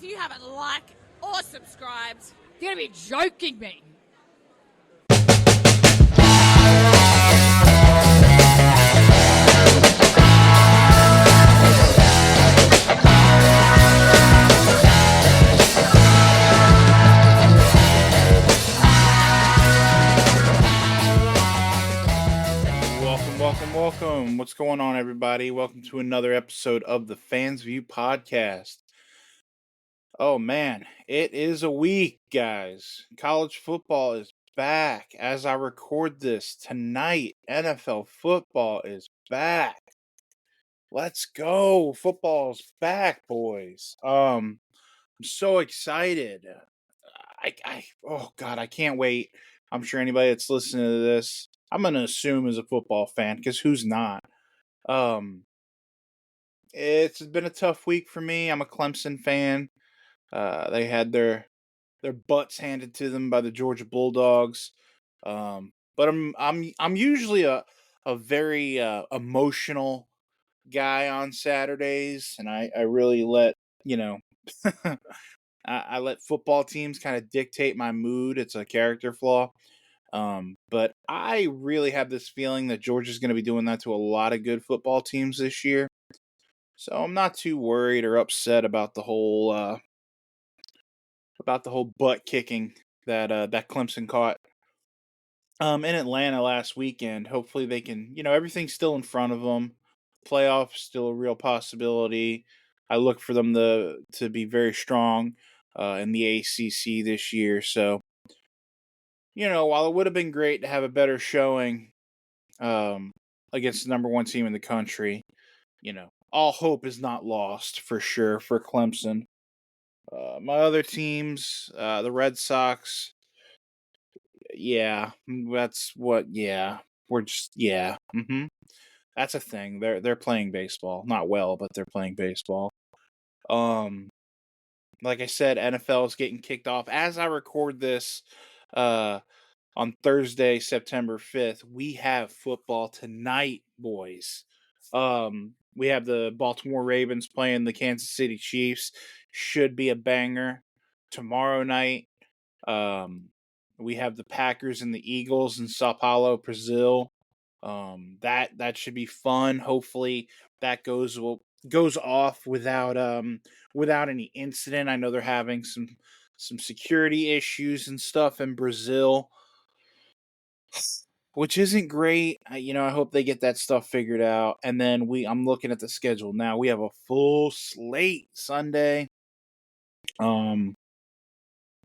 If you haven't liked or subscribed, You're going to be joking me. Welcome. What's going on, everybody? Welcome to another episode of the Fans View podcast. Oh, man, it is a week, guys. College football is back. As I record this tonight, NFL football is back. Let's go. Football's back, boys. I'm so excited. Oh God, I can't wait. I'm sure anybody that's listening to this, I'm gonna assume is a football fan, because who's not? It's been a tough week for me. I'm a Clemson fan. They had their butts handed to them by the Georgia Bulldogs. But I'm usually a very emotional guy on Saturdays, and I really let I let football teams kind of dictate my mood. It's a character flaw. But I really have this feeling that Georgia's going to be doing that to a lot of good football teams this year. So I'm not too worried or upset about the whole butt kicking that Clemson caught in Atlanta last weekend. Hopefully they can, everything's still in front of them. Playoffs still a real possibility. I look for them to be very strong in the ACC this year. So, while it would have been great to have a better showing against the number one team in the country, all hope is not lost for sure for Clemson. My other teams, the Red Sox, yeah, we're just, that's a thing. They're playing baseball, not well, but they're playing baseball. Like I said, NFL is getting kicked off as I record this. On Thursday, September 5th, we have football tonight, boys. We have the Baltimore Ravens playing the Kansas City Chiefs. Should be a banger. Tomorrow night, we have the Packers and the Eagles in Sao Paulo, Brazil. That should be fun. Hopefully that goes off without any incident. I know they're having some security issues and stuff in Brazil, which isn't great. I hope they get that stuff figured out. And then I'm looking at the schedule now. We have a full slate Sunday. We're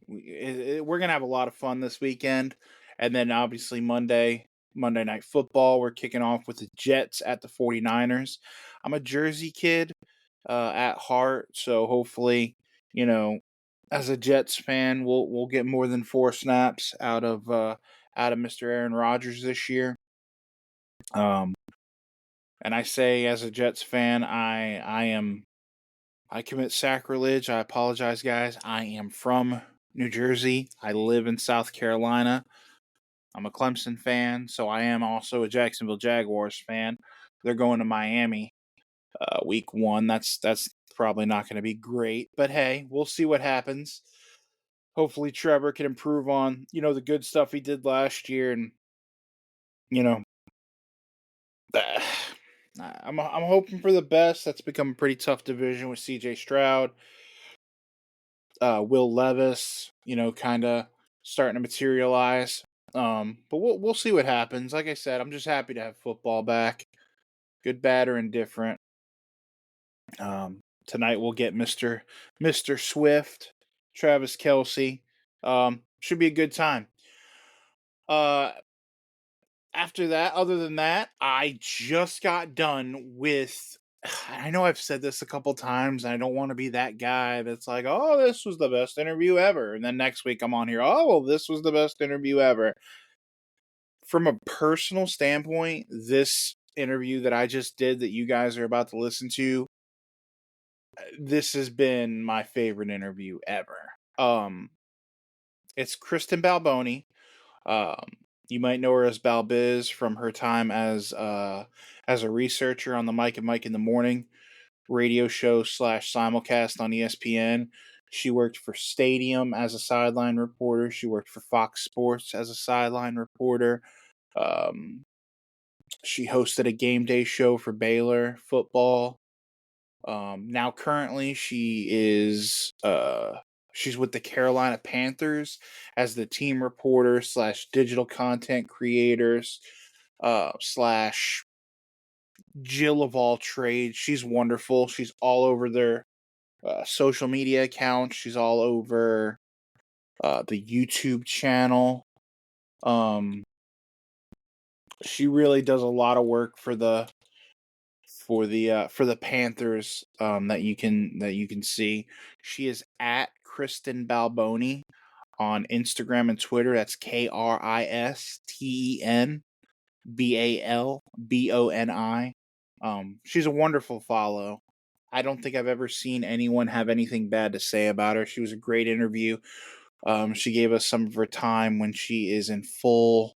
gonna have a lot of fun this weekend, and then obviously Monday Night Football. We're kicking off with the Jets at the 49ers. I'm a Jersey kid at heart, so hopefully, as a Jets fan, we'll get more than 4 snaps out of Mr. Aaron Rodgers this year. And I say, as a Jets fan, I commit sacrilege. I apologize, guys. I am from New Jersey. I live in South Carolina. I'm a Clemson fan, so I am also a Jacksonville Jaguars fan. They're going to Miami week 1. That's probably not going to be great, but hey, we'll see what happens. Hopefully Trevor can improve on, the good stuff he did last year, and I'm hoping for the best. That's become a pretty tough division with CJ Stroud, Will Levis, kind of starting to materialize. But we'll see what happens. Like I said, I'm just happy to have football back, good, bad, or indifferent. Tonight we'll get Mr. Swift, Travis Kelce. Should be a good time. After that, other than that, I just got done with. I know I've said this a couple times. I don't want to be that guy that's like, oh, this was the best interview ever. And then next week I'm on here, oh, well, this was the best interview ever. From a personal standpoint, this interview that I just did that you guys are about to listen to, this has been my favorite interview ever. It's Kristen Balboni. You might know her as Balbiz from her time as a researcher on the Mike and Mike in the Morning radio show / simulcast on ESPN. She worked for Stadium as a sideline reporter. She worked for Fox Sports as a sideline reporter. She hosted a game day show for Baylor football. Now currently she's with the Carolina Panthers as the team reporter / digital content creators / Jill of all trades. She's wonderful. She's all over their social media accounts. She's all over the YouTube channel. She really does a lot of work for the Panthers that you can see. She is at Kristen Balboni on Instagram and Twitter. That's KristenBalboni. She's a wonderful follow. I don't think I've ever seen anyone have anything bad to say about her. She was a great interview. She gave us some of her time when she is in full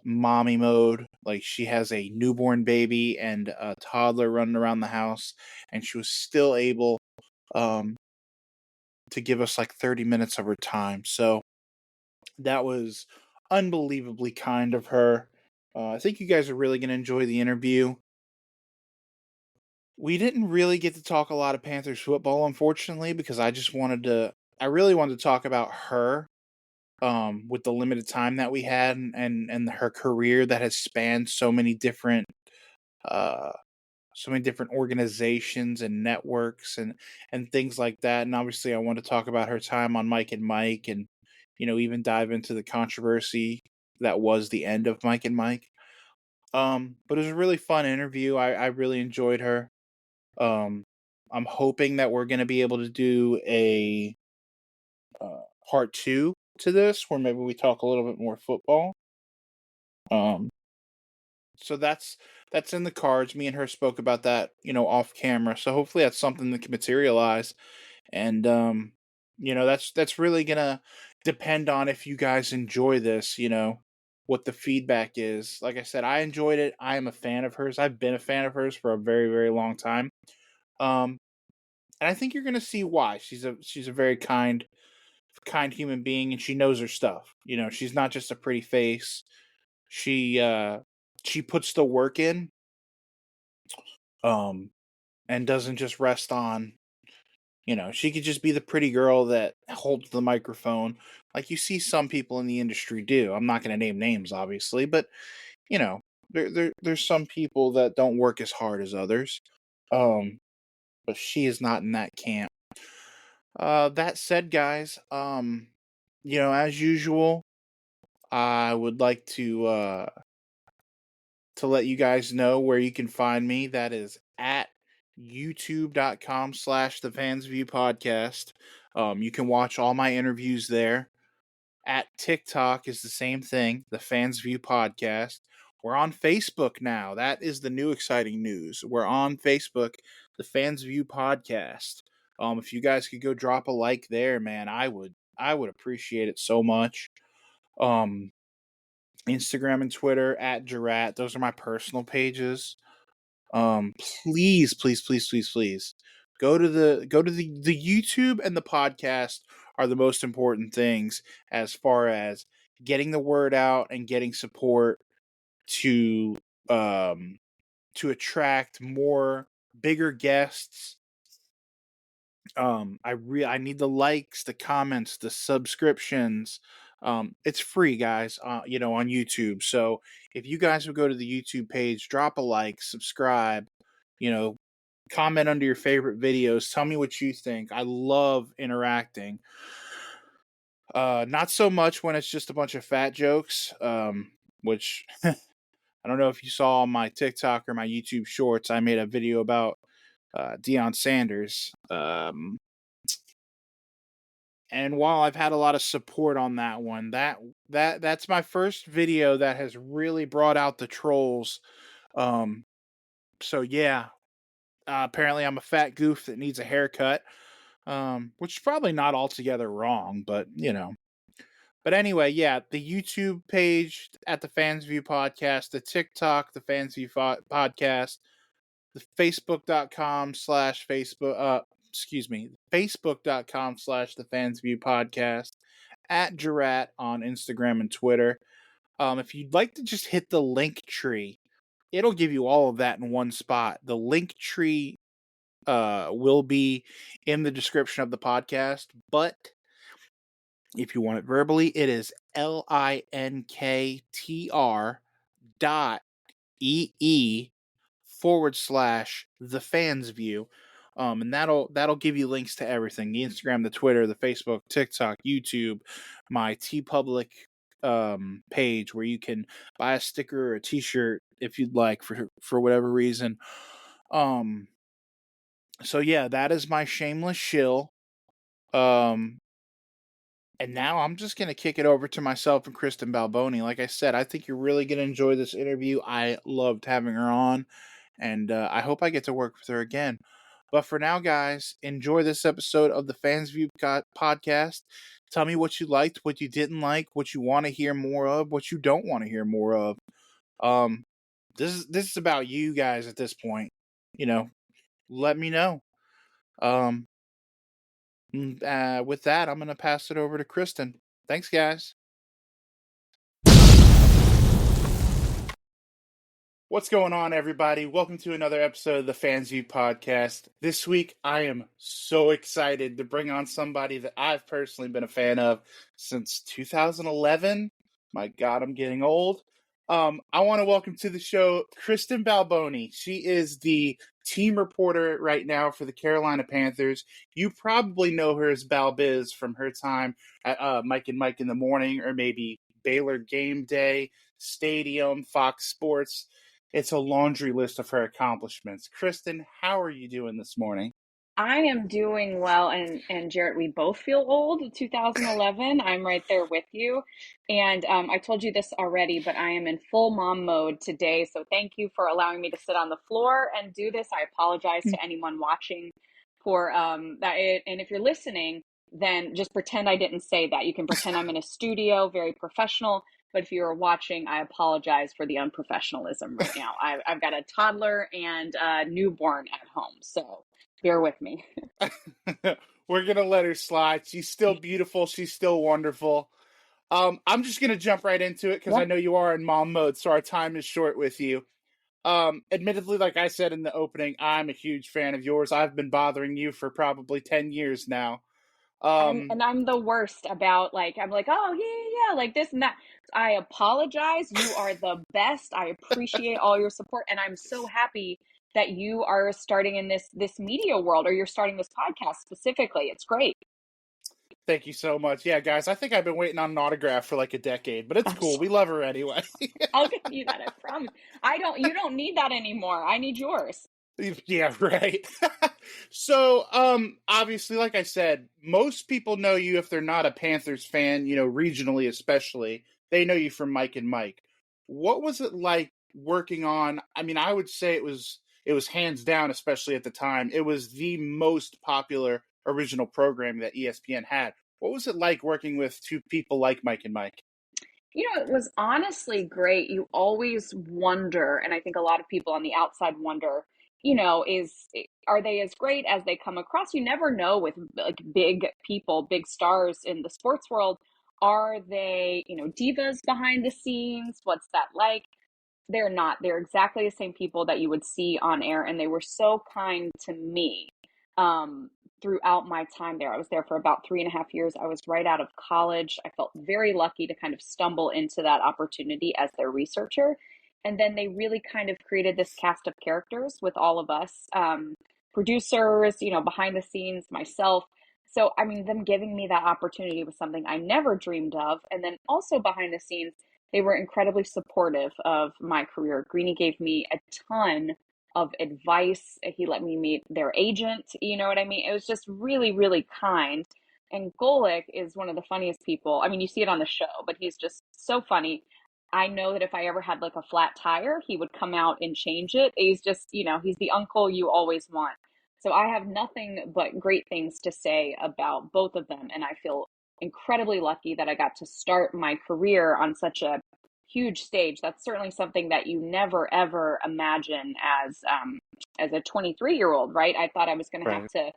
mommy mode. Like, she has a newborn baby and a toddler running around the house, and she was still able to give us like 30 minutes of her time. So that was unbelievably kind of her. I think you guys are really going to enjoy the interview. We didn't really get to talk a lot of Panthers football, unfortunately, because I really wanted to talk about her with the limited time that we had, and her career that has spanned uh, so many different organizations and networks and things like that. And obviously, I want to talk about her time on Mike and Mike, and even dive into the controversy that was the end of Mike and Mike. But it was a really fun interview. I really enjoyed her. Um, I'm hoping that we're going to be able to do a part 2 to this, where maybe we talk a little bit more football. So that's in the cards. Me and her spoke about that, off camera. So hopefully that's something that can materialize. And that's really gonna depend on if you guys enjoy this. What the feedback is. Like I said, I enjoyed it. I am a fan of hers. I've been a fan of hers for a very, very long time. And I think you're gonna see why. She's a very kind human being, and she knows her stuff. She's not just a pretty face. She puts the work in, um and doesn't just rest on, she could just be the pretty girl that holds the microphone like you see some people in the industry do. I'm not going to name names, obviously, but you know there's some people that don't work as hard as others. But she is not in that camp. That said, guys, as usual, I would like to let you guys know where you can find me. That is at youtube.com/the Fans View Podcast. You can watch all my interviews there. At TikTok is the same thing, the Fans View Podcast. We're on Facebook now. That is the new exciting news. We're on Facebook, the Fans View Podcast. If you guys could go drop a like there, man, I would appreciate it so much. Instagram and Twitter at Gerat. Those are my personal pages. Please, please, please, please, please go to the YouTube, and the podcast are the most important things as far as getting the word out and getting support to attract more bigger guests. I need the likes, the comments, the subscriptions. It's free, guys, on YouTube. So if you guys would go to the YouTube page, drop a like, subscribe, comment under your favorite videos, tell me what you think. I love interacting. Not so much when it's just a bunch of fat jokes, which I don't know if you saw on my TikTok or my YouTube shorts. I made a video about Deion Sanders. And while I've had a lot of support on that one, that's my first video that has really brought out the trolls. So yeah, apparently I'm a fat goof that needs a haircut, which is probably not altogether wrong, but But anyway, yeah, the YouTube page at the Fans View Podcast, the TikTok, the Fans View Podcast, the Facebook.com/Facebook, Facebook.com/The Fans View Podcast, at Jurat on Instagram and Twitter. If you'd like to just hit the link tree, it'll give you all of that in one spot. The link tree will be in the description of the podcast, but if you want it verbally, it is linktr.ee/the fans view. And that'll give you links to everything: the Instagram, the Twitter, the Facebook, TikTok, YouTube, my TeePublic page, where you can buy a sticker or a t-shirt if you'd like for whatever reason. So yeah, that is my shameless shill. And now I'm just going to kick it over to myself and Kristen Balboni. Like I said, I think you're really going to enjoy this interview. I loved having her on, and I hope I get to work with her again. But for now, guys, enjoy this episode of the Fans View podcast. Tell me what you liked, what you didn't like, what you want to hear more of, what you don't want to hear more of. This is about you guys at this point. Let me know. With that, I'm going to pass it over to Kristin. Thanks, guys. What's going on, everybody? Welcome to another episode of the Fans View Podcast. This week, I am so excited to bring on somebody that I've personally been a fan of since 2011. My God, I'm getting old. I want to welcome to the show Kristen Balboni. She is the team reporter right now for the Carolina Panthers. You probably know her as Balbiz from her time at Mike and Mike in the Morning, or maybe Baylor Gameday, Stadium, Fox Sports. It's a laundry list of her accomplishments. Kristin, how are you doing this morning? I am doing well, and Jarrett, we both feel old. 2011, I'm right there with you. And I told you this already, but I am in full mom mode today. So thank you for allowing me to sit on the floor and do this. I apologize to anyone watching for that. And if you're listening, then just pretend I didn't say that. You can pretend I'm in a studio, very professional. But if you're watching, I apologize for the unprofessionalism right now. I've got a toddler and a newborn at home, so bear with me. We're going to let her slide. She's still beautiful. She's still wonderful. I'm just going to jump right into it because I know you are in mom mode, so our time is short with you. Admittedly, like I said in the opening, I'm a huge fan of yours. I've been bothering you for probably 10 years now. And I'm the worst about I'm like, oh yeah, like this and that. I apologize. You are the best. I appreciate all your support, and I'm so happy that you are starting in this media world, or you're starting this podcast specifically. It's great. Thank you so much. Yeah, guys, I think I've been waiting on an autograph for like a decade, but it's cool. We love her anyway. I'll give you that, I promise. You don't need that anymore. I need yours. Yeah, right. So, obviously, like I said, most people know you if they're not a Panthers fan, regionally especially. They know you from Mike and Mike. What was it like working on? I mean, I would say it was hands down, especially at the time, it was the most popular original program that ESPN had. What was it like working with two people like Mike and Mike? It was honestly great. You always wonder, and I think a lot of people on the outside wonder, are they as great as they come across? You never know with like big people, big stars in the sports world. Are they, divas behind the scenes? What's that like? They're not. They're exactly the same people that you would see on air, and they were so kind to me throughout my time there. I was there for about 3.5 years. I was right out of college. I felt very lucky to kind of stumble into that opportunity as their researcher. And then they really kind of created this cast of characters with all of us, producers, behind the scenes, myself. So, I mean, them giving me that opportunity was something I never dreamed of. And then also behind the scenes, they were incredibly supportive of my career. Greeny gave me a ton of advice. He let me meet their agent. You know what I mean? It was just really, really kind. And Golic is one of the funniest people. I mean, you see it on the show, but he's just so funny. I know that if I ever had like a flat tire, he would come out and change it. He's just, he's the uncle you always want. So I have nothing but great things to say about both of them. And I feel incredibly lucky that I got to start my career on such a huge stage. That's certainly something that you never ever imagine as a 23-year-old, right? I thought I was going to have to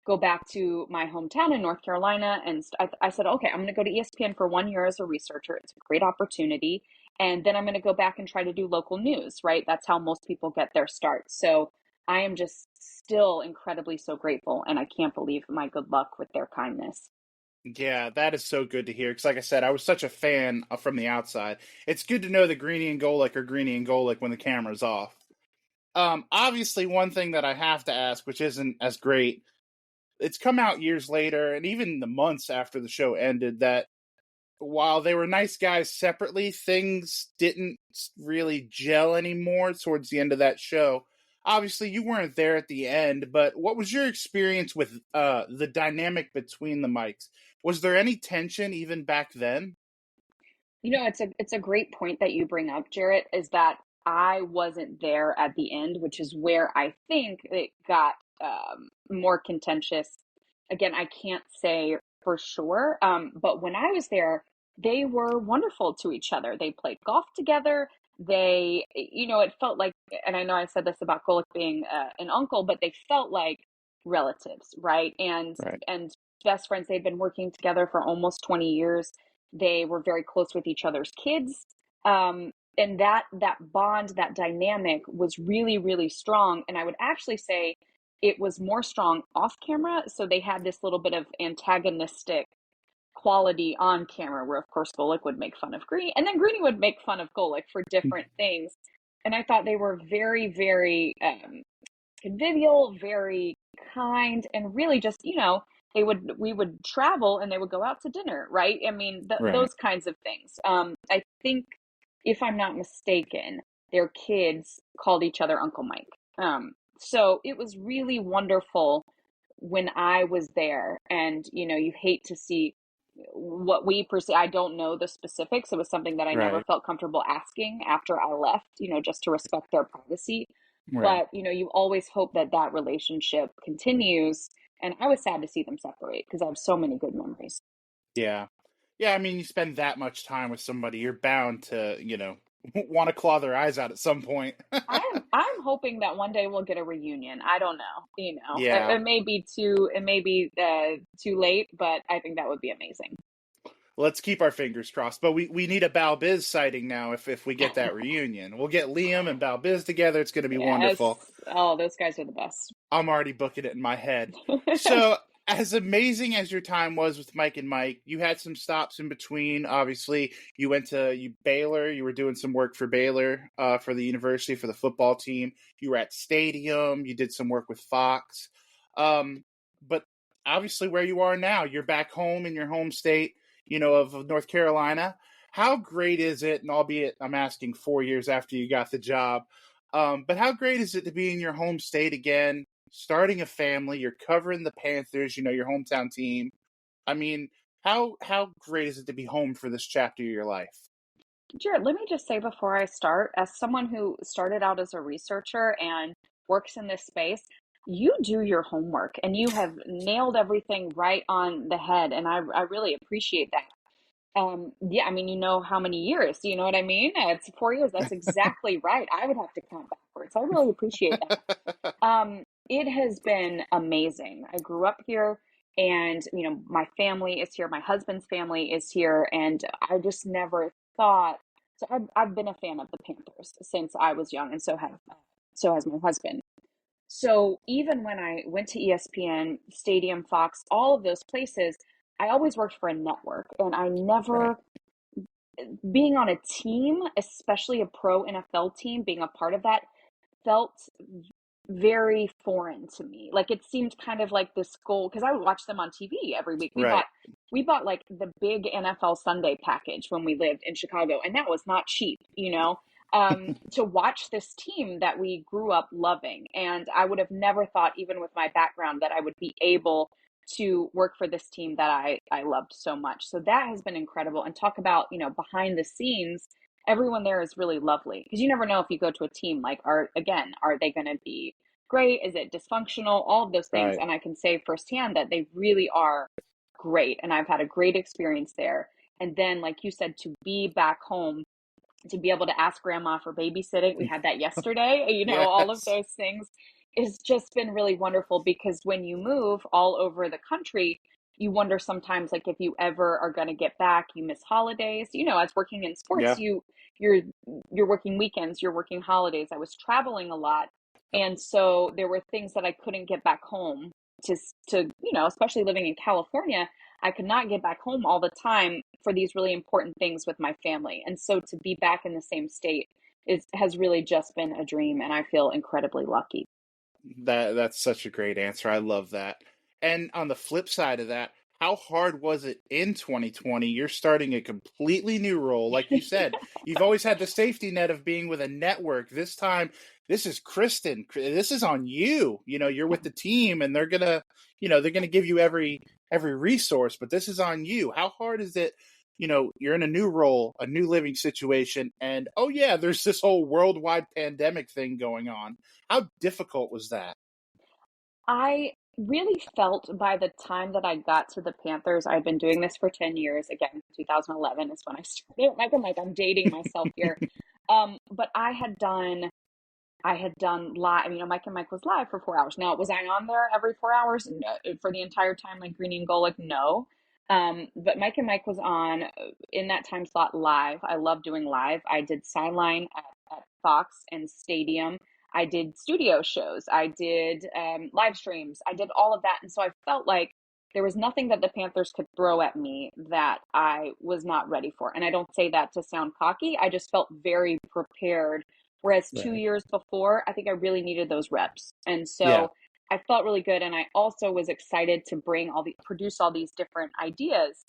go back to my hometown in North Carolina. And I said, okay, I'm going to go to ESPN for 1 year as a researcher. It's a great opportunity. And then I'm going to go back and try to do local news, right? That's how most people get their start. So I am just still incredibly so grateful. And I can't believe my good luck with their kindness. Yeah, that is so good to hear. Because, like I said, I was such a fan from the outside. It's good to know that Greeny and Golick are Greeny and Golick when the camera's off. Obviously, one thing that I have to ask, which isn't as great, it's come out years later, and even the months after the show ended, that while they were nice guys separately, things didn't really gel anymore towards the end of that show. Obviously, you weren't there at the end, but what was your experience with the dynamic between the mics? Was there any tension even back then? It's a great point that you bring up, Jarrett, is that I wasn't there at the end, which is where I think it got more contentious. Again, I can't say for sure, but when I was there, they were wonderful to each other. They played golf together. It felt like, and I know I said this about Golick being an uncle, but they felt like relatives, right? Right. And best friends. They've been working together for almost 20 years. They were very close with each other's kids. And that bond, that dynamic was really, really strong. And I would actually say it was more strong off camera. So they had this little bit of antagonistic quality on camera where, of course, Golick would make fun of Greeny, and then Greeny would make fun of Golick for different things. And I thought they were very, very convivial, very kind, and really just, we would travel and they would go out to dinner, right? I mean, Right. those kinds of things. I think, if I'm not mistaken, their kids called each other Uncle Mike. So it was really wonderful when I was there. And, you hate to see what we perceive. I don't know the specifics. It was something that I never Right. felt comfortable asking after I left, just to respect their privacy. Right. But, you always hope that that relationship continues. And I was sad to see them separate because I have so many good memories. Yeah. Yeah, I mean, you spend that much time with somebody, you're bound to, want to claw their eyes out at some point. I'm hoping that one day we'll get a reunion. I don't know. Yeah. It may be too late, but I think that would be amazing. Let's keep our fingers crossed. But we need a Balbiz sighting now if we get that reunion. We'll get Liam and Balbiz together. It's going to be Yes. wonderful. Oh, those guys are the best. I'm already booking it in my head. So, as amazing as your time was with Mike and Mike, you had some stops in between. Obviously, you went to Baylor. You were doing some work for Baylor for the university, for the football team. You were at Stadium. You did some work with Fox. But obviously, where you are now, you're back home in your home state, of North Carolina. How great is it, and albeit I'm asking 4 years after you got the job, but how great is it to be in your home state again, starting a family? You're covering the Panthers, your hometown team. I mean, how great is it to be home for this chapter of your life? Jared, let me just say before I start, as someone who started out as a researcher and works in this space, you do your homework and you have nailed everything right on the head. And I really appreciate that. Yeah, I mean, how many years, you know what I mean? It's 4 years. That's exactly right. I would have to count backwards. I really appreciate that. It has been amazing. I grew up here and, my family is here. My husband's family is here. And I just never thought, so I've been a fan of the Panthers since I was young, and so has my husband. So even when I went to ESPN, Stadium, Fox, all of those places, I always worked for a network, and I Right. never, being on a team, especially a pro NFL team, being a part of that felt very foreign to me. Like it seemed kind of like this goal because I would watch them on TV every week. Right. We bought like the big NFL Sunday package when we lived in Chicago, and that was not cheap. To watch this team that we grew up loving. And I would have never thought, even with my background, that I would be able to work for this team that I loved so much. So that has been incredible. And talk about, behind the scenes, everyone there is really lovely because you never know if you go to a team like are they going to be great? Is it dysfunctional? All of those things. Right. And I can say firsthand that they really are great. And I've had a great experience there. And then, like you said, to be back home, to be able to ask grandma for babysitting. We had that yesterday, all of Yes. those things. has just been really wonderful because when you move all over the country, you wonder sometimes like if you ever are going to get back, you miss holidays. As working in sports, Yeah. you're you're working weekends, you're working holidays. I was traveling a lot, and so there were things that I couldn't get back home to especially living in California, I could not get back home all the time for these really important things with my family. And so to be back in the same state has really just been a dream, and I feel incredibly lucky. That's such a great answer. I love that. And on the flip side of that, how hard was it in 2020? You're starting a completely new role. Like you said, you've always had the safety net of being with a network. This time, this is Kristin. This is on you. You're with the team and they're gonna give you every resource, but this is on you. How hard is it? You're in a new role, a new living situation, and oh yeah, there's this whole worldwide pandemic thing going on. How difficult was that? I really felt by the time that I got to the Panthers, I've been doing this for 10 years. Again, 2011 is when I started. I'm dating myself here. But I had done live, Mike and Mike was live for 4 hours. Now, was I on there every 4 hours? No, for the entire time, like Greeny and Golick, no. But Mike and Mike was on in that time slot live. I love doing live. I did sideline at Fox and Stadium. I did studio shows. I did live streams. I did all of that. And so I felt like there was nothing that the Panthers could throw at me that I was not ready for. And I don't say that to sound cocky. I just felt very prepared. Whereas two Right. years before, I think I really needed those reps. And Yeah. so I felt really good. And I also was excited to produce all these different ideas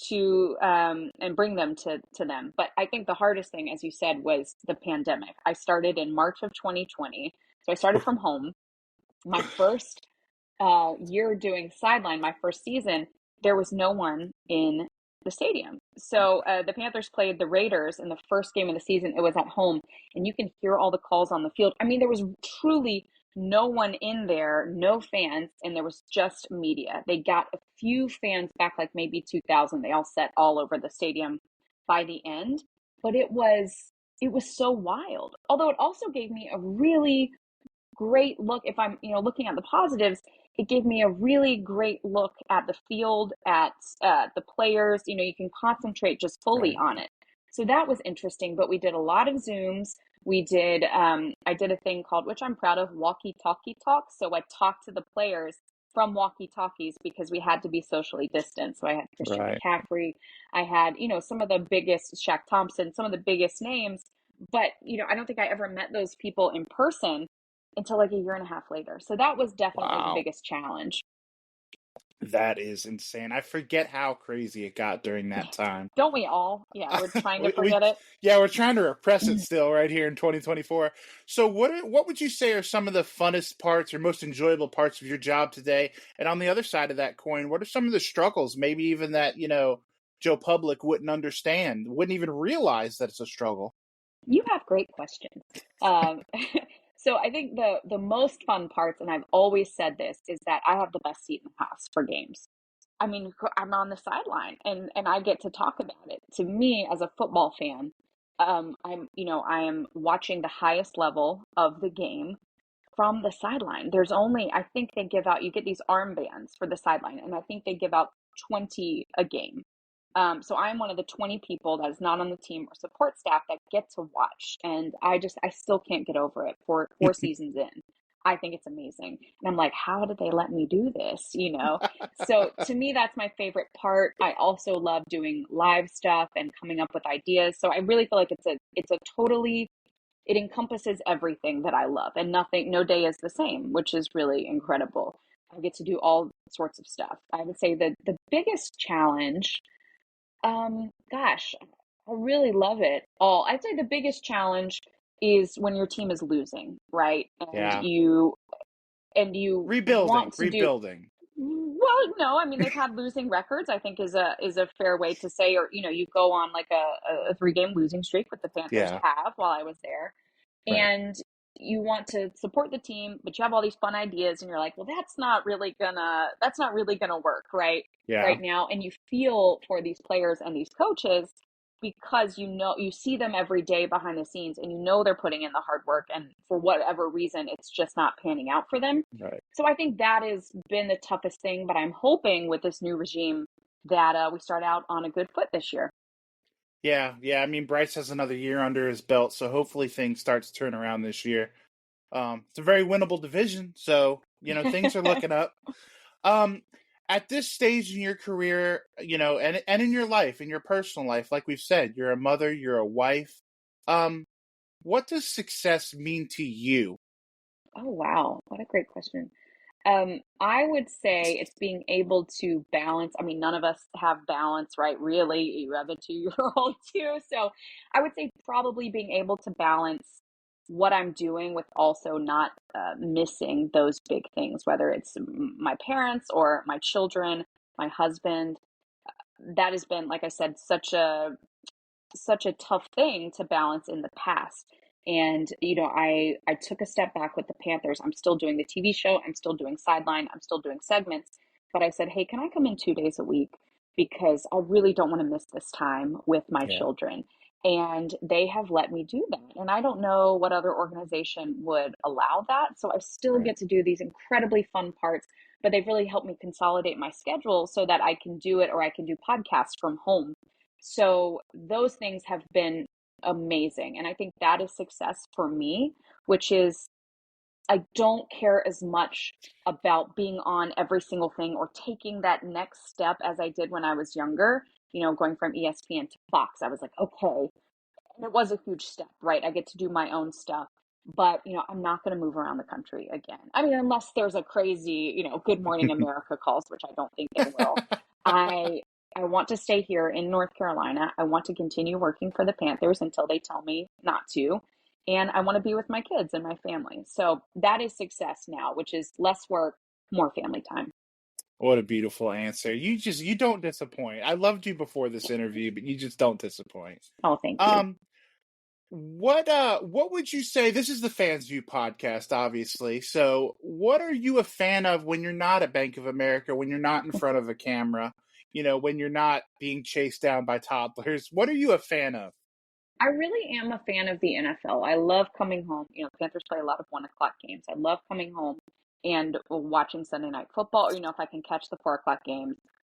to and bring them to them. But I think the hardest thing, as you said, was the pandemic. I started in March of 2020. So I started from home. My first year doing sideline, my first season, there was no one in the stadium. So the Panthers played the Raiders in the first game of the season. It was at home, and you can hear all the calls on the field. I mean, there was truly no one in there, no fans, and there was just media. They got a few fans back, like maybe 2,000. They all set all over the stadium by the end, but it was so wild. Although it also gave me a really great look. If I'm looking at the positives, it gave me a really great look at the field, at the players. You can concentrate just fully Right. on it. So that was interesting. But we did a lot of Zooms. I did a thing called, which I'm proud of, walkie talkie talk. So I talked to the players from walkie talkies because we had to be socially distanced. So I had Christian Right. McCaffrey. I had some of the biggest, Shaq Thompson, some of the biggest names. But I don't think I ever met those people in person until like a year and a half later. So that was definitely the Wow. biggest challenge. That is insane. I forget how crazy it got during that time. Don't we all? Yeah, we're trying to we forget it. yeah, we're trying to repress it still right here in 2024. So what would you say are some of the funnest parts or most enjoyable parts of your job today? And on the other side of that coin, what are some of the struggles, maybe even that, Joe Public wouldn't understand, wouldn't even realize that it's a struggle? You have great questions. Um, so I think the most fun parts, and I've always said this, is that I have the best seat in the house for games. I mean, I'm on the sideline and I get to talk about it. To me, as a football fan, I am watching the highest level of the game from the sideline. There's only, I think they give out, you get these armbands for the sideline, and I think they give out 20 a game. So I'm one of the 20 people that is not on the team or support staff that get to watch. And I still can't get over it four seasons in. I think it's amazing. And I'm like, how did they let me do this? So to me, that's my favorite part. I also love doing live stuff and coming up with ideas. So I really feel like it encompasses everything that I love, and no day is the same, which is really incredible. I get to do all sorts of stuff. I would say that the biggest challenge, gosh, I really love it all. I'd say the biggest challenge is when your team is losing, right? And Yeah. you Rebuilding, want to do rebuilding. well, no, I mean they've had losing records, I think is a fair way to say, or you go on like a 3-game losing streak, what the Panthers Yeah. have while I was there. Right. And you want to support the team, but you have all these fun ideas and you're like, well, that's not really gonna work right Yeah. now. And you feel for these players and these coaches, because you see them every day behind the scenes and they're putting in the hard work, and for whatever reason it's just not panning out for them. Right. So I think that has been the toughest thing, but I'm hoping with this new regime that we start out on a good foot this year. Yeah, I mean, Bryce has another year under his belt, so hopefully things start to turn around this year. It's a very winnable division, so things are looking up. At this stage in your career, and in your life, in your personal life, like we've said, you're a mother, you're a wife. What does success mean to you? Oh, wow. What a great question. I would say it's being able to balance. I mean, none of us have balance, right? Really, you have a 2-year-old too. So I would say probably being able to balance what I'm doing with also not missing those big things, whether it's my parents or my children, my husband. That has been, like I said, such a tough thing to balance in the past. And I took a step back with the Panthers. I'm still doing the TV show, I'm still doing sideline, I'm still doing segments, but I said, hey, can I come in 2 days a week, because I really don't want to miss this time with my Yeah. children. And they have let me do that, and I don't know what other organization would allow that, so I still Right. get to do these incredibly fun parts, but they've really helped me consolidate my schedule so that I can do it, or I can do podcasts from home. So those things have been amazing. And I think that is success for me, which is I don't care as much about being on every single thing or taking that next step as I did when I was younger, going from ESPN to Fox. I was like, okay, and it was a huge step, right? I get to do my own stuff, but I'm not going to move around the country again. I mean, unless there's a crazy, Good Morning America calls, which I don't think there will. I I want to stay here in North Carolina. I want to continue working for the Panthers until they tell me not to. And I want to be with my kids and my family. So that is success now, which is less work, more family time. What a beautiful answer. You don't disappoint. I loved you before this interview, but you just don't disappoint. Oh, thank you. Um, what would you say? This is the Fans View podcast, obviously. So, what are you a fan of when you're not at Bank of America, when you're not in front of a camera, when you're not being chased down by toddlers? What are you a fan of? I really am a fan of the NFL. I love coming home. Panthers play a lot of 1 o'clock games. I love coming home and watching Sunday night football, or, if I can catch the 4 o'clock games,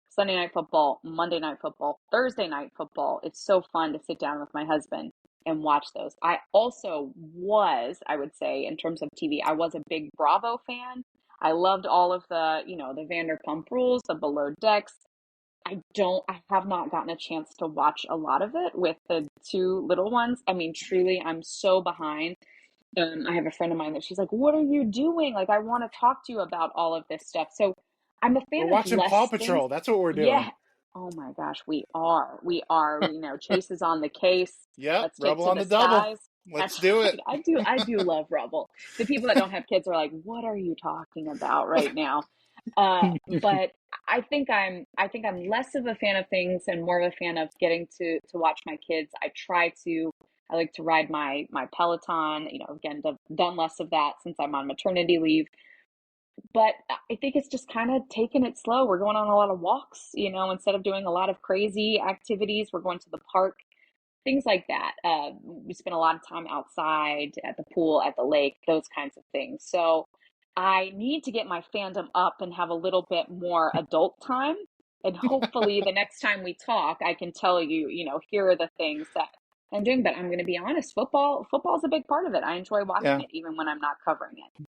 Sunday night football, Monday night football, Thursday night football. It's so fun to sit down with my husband and watch those. I also I would say, in terms of TV, I was a big Bravo fan. I loved all of the Vanderpump Rules, the Below Decks. I have not gotten a chance to watch a lot of it with the two little ones. I mean, truly, I'm so behind. I have a friend of mine that she's like, "What are you doing? Like, I want to talk to you about all of this stuff." So I'm a We're fan of watching Paw less things. Patrol. That's what we're doing. Yeah. Oh my gosh, we are. We are, Chase is on the case. Yep, Let's take Rebel to on the the double. skies. Let's That's do right. it. I do love Rebel. The people that don't have kids are like, "What are you talking about right now?" But I think I'm less of a fan of things and more of a fan of getting to watch my kids. I like to ride my Peloton. Again, done less of that since I'm on maternity leave. But I think it's just kind of taking it slow. We're going on a lot of walks, instead of doing a lot of crazy activities. We're going to the park, things like that. We spend a lot of time outside at the pool, at the lake, those kinds of things. So I need to get my fandom up and have a little bit more adult time. And hopefully the next time we talk, I can tell you, here are the things that I'm doing. But I'm going to be honest, football's a big part of it. I enjoy watching Yeah, it, even when I'm not covering it.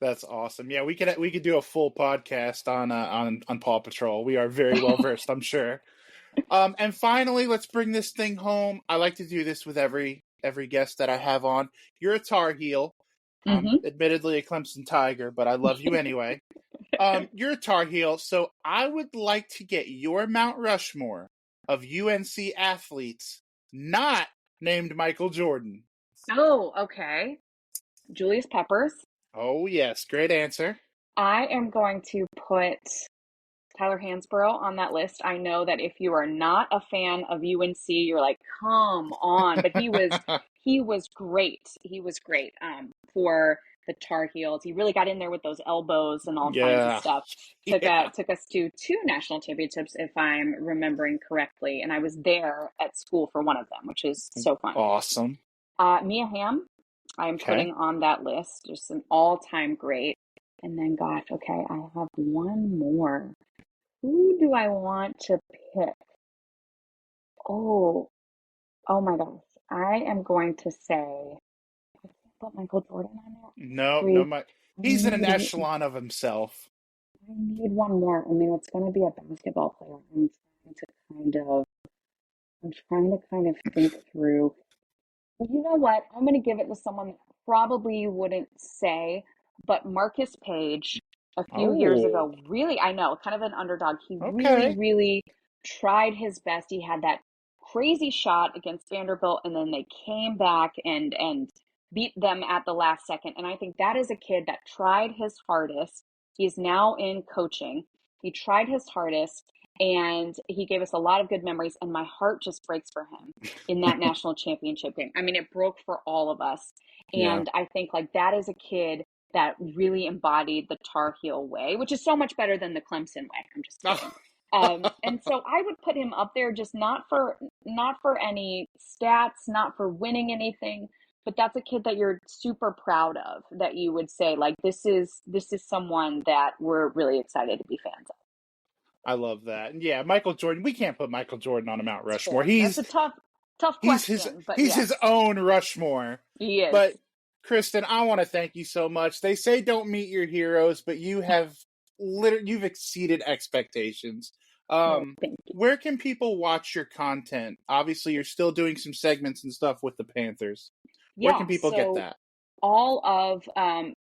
that's awesome. Yeah, we could do a full podcast on Paw Patrol. We are very well versed, I'm sure. And finally, let's bring this thing home. I like to do this with every guest that I have on. You're a Tar Heel, Hmm. admittedly a Clemson Tiger, but I love you anyway. You're a Tar Heel, so I would like to get your Mount Rushmore of UNC athletes not named Michael Jordan. Oh, okay. Julius Peppers. Oh yes, great answer. I am going to put Tyler Hansborough on that list. I know that if you are not a fan of UNC, you're like, come on. But he was great. He was great for the Tar Heels. He really got in there with those elbows and all kinds of Yeah. stuff. Took us to 2 national championships, if I'm remembering correctly, and I was there at school for one of them, which is so fun. Awesome. Mia Hamm, I'm Okay. putting on that list, just an all-time great. And then, gosh, okay, I have one more. Who do I want to pick? Oh, oh my gosh. I am going to say, I can't put Michael Jordan on there. No, I he's in an need, echelon of himself. I need one more. I mean, it's going to be a basketball player. I'm trying to kind of think through. But you know what? I'm going to give it to someone that probably you wouldn't say, but Marcus Page a few years Oh, ago, really, I know, kind of an underdog. He really, okay. really tried his best. He had that crazy shot against Vanderbilt, and then they came back and beat them at the last second. And I think that is a kid that tried his hardest. He's now in coaching. He tried his hardest, and he gave us a lot of good memories. And my heart just breaks for him in that national championship game. I mean, it broke for all of us. Yeah. And I think like that is a kid that really embodied the Tar Heel way, which is so much better than the Clemson way. I'm just kidding. And so I would put him up there, just not for any stats, not for winning anything, but that's a kid that you're super proud of, that you would say like this is someone that we're really excited to be fans of. I love that. And yeah, Michael Jordan. We can't put Michael Jordan on a Mount It's Rushmore. fair. That's a tough He's his question, but he's yes, his own Rushmore. he is. But Kristen, I want to thank you so much. They say don't meet your heroes, but you've exceeded expectations. Oh, thank you. Where can people watch your content? Obviously, you're still doing some segments and stuff with the Panthers. Where Yeah, can people get so that? all of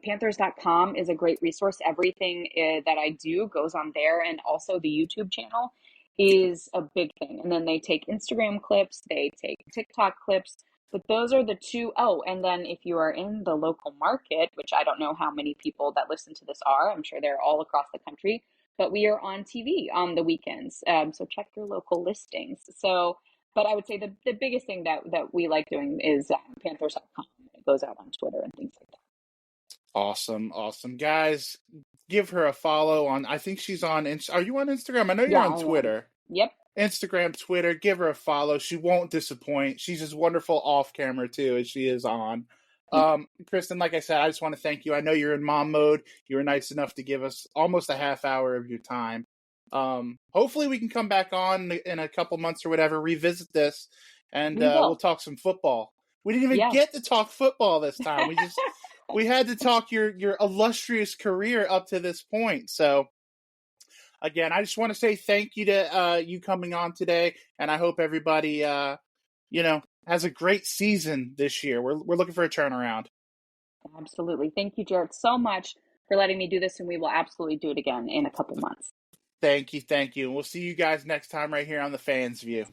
Panthers.com is a great resource. Everything that I do goes on there, and also the YouTube channel is a big thing. And then they take Instagram clips, they take TikTok clips, but those are the two. Oh, and then if you are in the local market, which I don't know how many people that listen to this are, I'm sure they're all across the country, but we are on TV on the weekends. So check your local listings. So, but I would say the biggest thing that we like doing is Panthers.com. It goes out on Twitter and things like that. Awesome, awesome, guys. Give her a follow on. I think she's on. Are you on Instagram? I know you're Yeah, on I am. Twitter. Yep. Instagram, Twitter. Give her a follow. She won't disappoint. She's as wonderful off camera too as she is on. Kristen, like I said, I just want to thank you. I know you're in mom mode. You were nice enough to give us almost a half hour of your time. Hopefully we can come back on in a couple months or whatever, revisit this, and We we'll will. talk some football. We didn't even Yeah. get to talk football this time. We had to talk your illustrious career up to this point. So again, I just want to say thank you to you coming on today, and I hope everybody has a great season this year. We're looking for a turnaround. Absolutely. Thank you, Jared, so much for letting me do this, and we will absolutely do it again in a couple months. Thank you. And we'll see you guys next time right here on the Fans View.